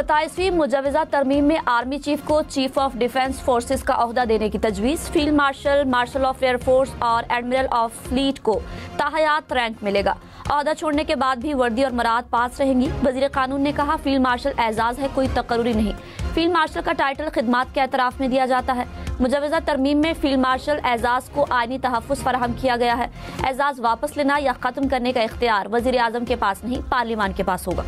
27वीं मुजवजा तरमीम में army chief को चीफ ऑफ डिफेंस फोर्सेस का ओहदा देने की तजवीज़। Field marshal, marshal of air force और एडमिरल ऑफ फ्लीट को ताहयात रैंक मिलेगा। ओहदा छोड़ने के बाद भी वर्दी और मराद पास रहेंगी। वजीर कानून ने कहा, फील्ड मार्शल एजाज है, कोई तकर्रुरी नहीं। फील्ड मार्शल का टाइटल खिदमात के एतराफ में दिया जाता है। मुजवजा तरमीम में फील्ड मार्शल एजाज को आईनी तहफ़्फ़ुज़ फराहम किया गया है। एजाज वापस लेना या ख़त्म करने का इख्तियार वज़ीर आज़म के पास नहीं, पार्लियामान के पास होगा।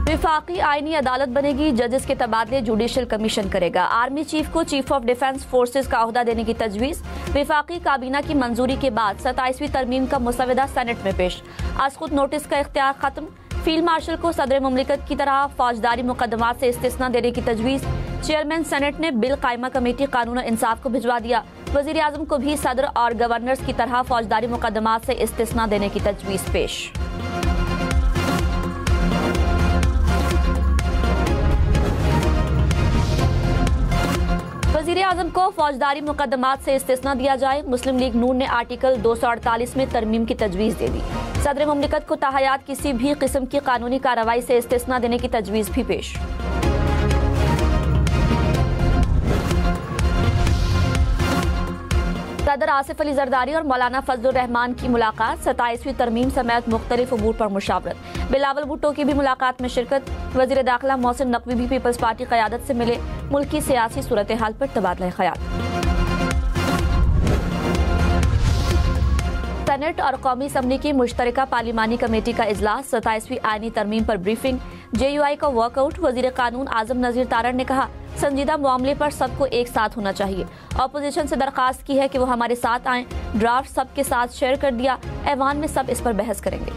विफाकी आईनी अदालत बनेगी, जजेस के तबादले जुडिशल कमीशन करेगा। आर्मी चीफ को चीफ ऑफ डिफेंस फोर्सेस का ओहदा देने की तजवीज़। विफाकी काबीना की मंजूरी के बाद 27वीं तरमीम का मुसवदा सेनेट में पेश। आज खुद नोटिस का इख्तियार खत्म। फील्ड मार्शल को सदर मुमलिकत की तरह फौजदारी मुकदमात से इस्तिस्ना देने की तजवीज़। चेयरमैन सेनेट ने बिल कायमा कमेटी कानून और इंसाफ को भिजवा दिया। वज़ीर आज़म को भी सदर और गवर्नर्स की तरह फौजदारी मुकदमात से इस्तिस्ना देने की तजवीज़ पेश। वज़ीर आज़म को फौजदारी मुकदमात से इस्तिस्ना दिया जाए। मुस्लिम लीग नून ने आर्टिकल 248 में तरमीम की तजवीज़ दे दी। सदर मुमलिकत को ताहयात किसी भी किस्म की कानूनी कार्रवाई से इस्तिस्ना देने की तजवीज़ भी पेश। सदर आसिफ अली जरदारी और मौलाना फजलुर रहमान की मुलाकात। 27वीं तरमीम समेत मुख्तलिफ उमूर पर मुशावरत। बिलावल भुट्टो की भी मुलाकात में शिरकत। वज़ीर दाखिला मोहसिन नकवी भी पीपल्स पार्टी क़यादत से मिले। मुल्क की सियासी सूरत हाल पर तबादला ख्याल। सेनेट और कौमी असम्बली की मुश्तरका पार्लिमानी कमेटी का इजलास। 27वीं आईनी तरमीम पर ब्रीफिंग। JUI का वर्कआउट। वज़ीर कानून आज़म नज़ीर तारड़ ने कहा, संजीदा मामले पर सबको एक साथ होना चाहिए। अपोजिशन से दरखास्त की है कि वो हमारे साथ आएं। ड्राफ्ट सबके साथ शेयर कर दिया। ऐवान में सब इस पर बहस करेंगे।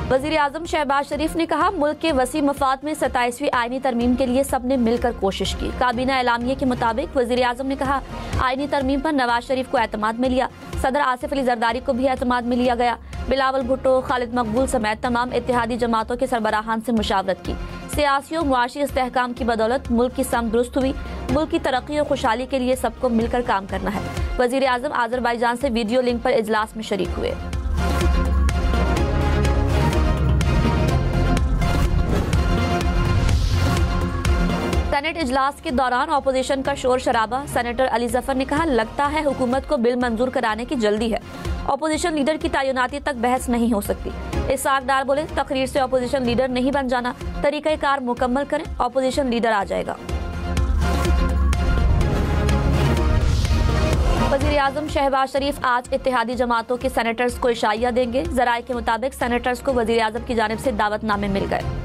वज़ीर आज़म शहबाज शरीफ ने कहा, मुल्क के वसी मफाद में 27वीं आईनी तरमीम के लिए सबने मिलकर कोशिश की। काबीना एलामिया के मुताबिक वज़ीर आज़म ने कहा, आईनी तरमीम पर नवाज शरीफ को एतमाद में लिया। सदर आसिफ अली जरदारी को भी एतमाद में लिया गया। बिलावल भुट्टो, खालिद मकबूल समेत तमाम इत्तेहादी जमातों के सरबराहान से मुशावरत की। सियासी और मुआशी इस्तेहकाम की बदौलत मुल्क की सम दुरुस्त हुई। मुल्क की तरक्की और खुशहाली के लिए सबको मिलकर काम करना है। वज़ीर आज़म आज़रबाईजान से वीडियो लिंक पर इजलास में शरीक हुए। सेनेट इजलास के दौरान अपोजिशन का शोर शराबा। सेनेटर अली जफर ने कहा, लगता है हुकूमत को बिल मंजूर कराने की जल्दी है। अपोजिशन लीडर की तैनाती तक बहस नहीं हो सकती। इसाक डार बोले, तकरीर से अपोजिशन लीडर नहीं बन जाना, तरीक़ाकार मुकम्मल करें, अपोजिशन लीडर आ जाएगा। वज़ीर आज़म शहबाज शरीफ आज इत्तेहादी जमातों के सेनेटर्स को इशाइया देंगे। ज़राए के मुताबिक सेनेटर्स को वज़ीर आज़म की जानिब से दावतनामे मिल गए।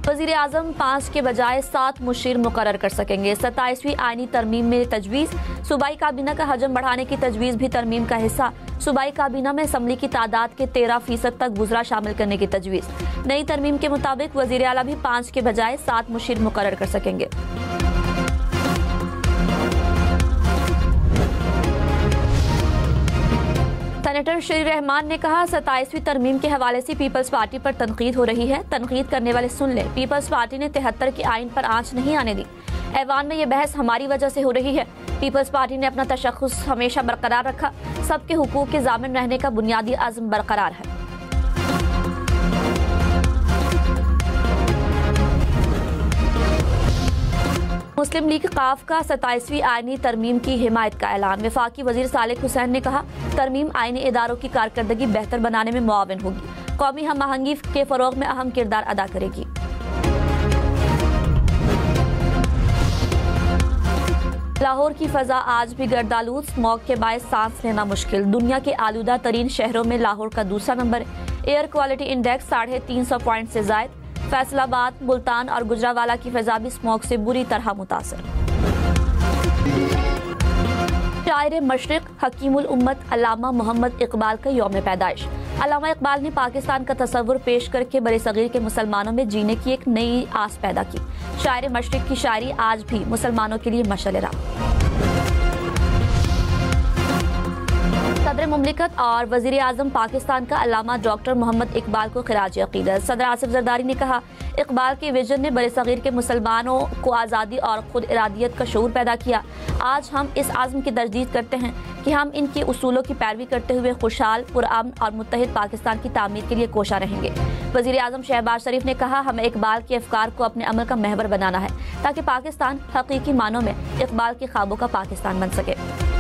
वज़ीर आज़म 5 के बजाय 7 मुशीर मुकर्रर कर सकेंगे। 27वीं आईनी तरमीम में तजवीज़। सूबाई काबीना का हजम बढ़ाने की तजवीज़ भी तरमीम का हिस्सा। सूबाई काबीना में असम्बली की तादाद के 13% तक गुजरा शामिल करने की तजवीज़। नई तरमीम के मुताबिक वज़ीर आला भी 5 के बजाय 7 मुशीर मुकर्रर कर सकेंगे। सेनेटर शरी रहमान ने कहा, 27वीं तरमीम के हवाले से पीपल्स पार्टी पर तनकीद हो रही है। तनकीद करने वाले सुन लें, पीपल्स पार्टी ने 73 की आइन पर आंच नहीं आने दी। ऐवान में ये बहस हमारी वजह से हो रही है। पीपल्स पार्टी ने अपना तशख्खुस हमेशा बरकरार रखा। सबके हुकूक के ज़ामिन रहने का बुनियादी अज़्म बरकरार है। मुस्लिम लीग काफ का 27वीं आईनी तरमीम की हिमायत का ऐलान। वफाकी वजीर सालेह हुसैन ने कहा, तरमीम आईनी इदारों की कारकर्दगी बेहतर बनाने में मुआविन होगी, कौमी हम आहंगी के फरोग में अहम किरदार अदा करेगी। लाहौर की फजा आज भी गर्दालूद, स्मॉग के बायस सांस लेना मुश्किल। दुनिया के आलूदा तरीन शहरों में लाहौर का दूसरा number. Air quality index 350 point से जायद। फैसलाबाद, मुल्तान और गुजरावाला की फजा भी स्मॉग से बुरी तरह मुतासर। शायर मशरिक हकीमुल उम्मत अल्लामा मोहम्मद इकबाल का यौम पैदाइश। अल्लामा इकबाल ने पाकिस्तान का तस्वुर पेश करके बड़े सगीर के मुसलमानों में जीने की एक नई आस पैदा की। शायर मशरिक की शायरी आज भी मुसलमानों के लिए मशअल राह। सदर सदर मुमलिकत और वज़ीर आज़म पाकिस्तान का अल्लामा डॉक्टर मोहम्मद इकबाल को खिराज अक़ीदत। सदर आसिफ जरदारी ने कहा, इकबाल के विजन ने बड़े सग़ीर के मुसलमानों को आज़ादी और खुद इरादियत का शऊर पैदा किया। आज हम इस आज़म की तजदीद करते हैं कि हम इनके उसूलों की पैरवी करते हुए खुशहाल, पुरअमन और मुत्तहिद पाकिस्तान की तामीर के लिए कोशा रहेंगे। वज़ीर आज़म शहबाज शरीफ ने कहा, हमें इकबाल के अफ़कार को अपने अमल का महवर बनाना है ताकि पाकिस्तान हकीकी मानों में इकबाल के ख्वाबों का पाकिस्तान बन सके।